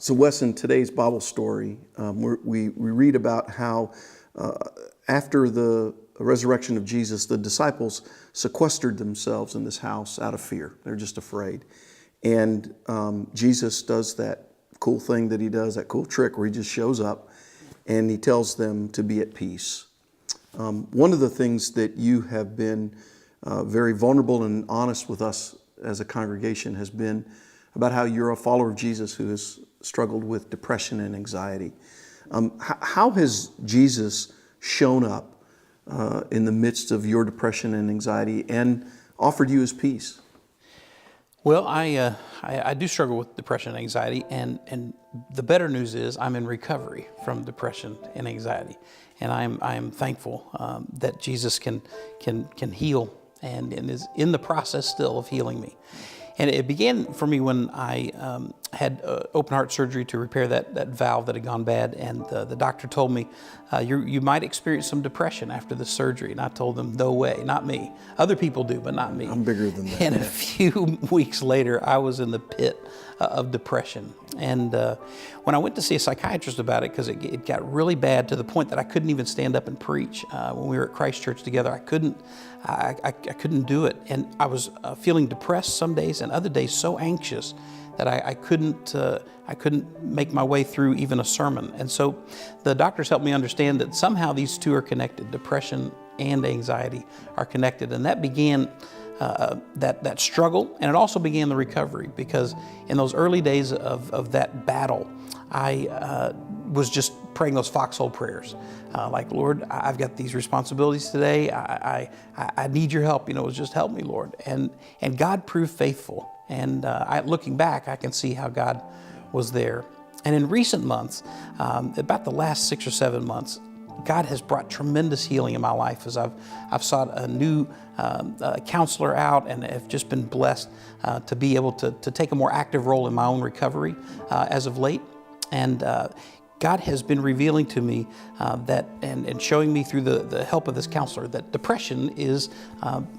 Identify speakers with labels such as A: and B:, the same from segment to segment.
A: So Wes, in today's Bible story, we read about how after the resurrection of Jesus, the disciples sequestered themselves in this house out of fear. They're just afraid. And Jesus does that cool thing that he does, that cool trick where he just shows up and he tells them to be at peace. One of the things that you have been very vulnerable and honest with us as a congregation has been about how you're a follower of Jesus who has struggled with depression and anxiety. How has Jesus shown up in the midst of your depression and anxiety and offered you his peace?
B: Well, I do struggle with depression and anxiety, and the better news is I'm in recovery from depression and anxiety, and I am thankful that Jesus can heal and is in the process still of healing me. And it began for me when I had open heart surgery to repair that valve that had gone bad. And the doctor told me, you might experience some depression after the surgery. And I told them, no way, not me. Other people do, but not me.
A: I'm bigger than that.
B: And a few weeks later, I was in the pit of depression. And when I went to see a psychiatrist about it, because it got really bad to the point that I couldn't even stand up and preach. When we were at Christ Church together, I couldn't do it. And I was feeling depressed some days and other days so anxious that I couldn't make my way through even a sermon. And so the doctors helped me understand that somehow these two are connected. Depression and anxiety are connected. And that began that struggle, and it also began the recovery, because in those early days of that battle, I was just praying those foxhole prayers, like, Lord, I've got these responsibilities today. I need your help. It was just help me, Lord. And God proved faithful. And looking back, I can see how God was there. And in recent months, about the last 6 or 7 months, God has brought tremendous healing in my life as I've sought a new counselor out, and have just been blessed to be able to take a more active role in my own recovery as of late. And God has been revealing to me that, and showing me through the help of this counselor, that depression is,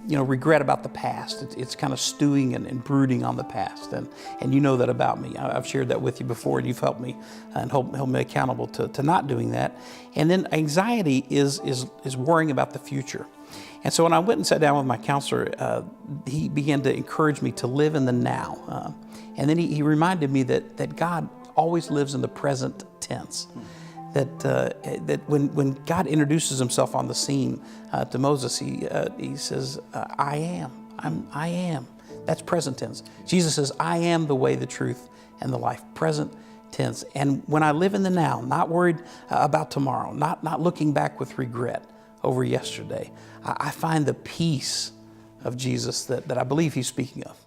B: regret about the past. It's kind of stewing and brooding on the past, and you know that about me. I've shared that with you before, and you've helped me and held me accountable to not doing that. And then anxiety is worrying about the future. And so when I went and sat down with my counselor, he began to encourage me to live in the now. And then he reminded me that God always lives in the present tense. That when God introduces himself on the scene to Moses, he says, I am. That's present tense. Jesus says, I am the way, the truth, and the life. Present tense. And when I live in the now, not worried about tomorrow, not looking back with regret over yesterday, I find the peace of Jesus that I believe he's speaking of.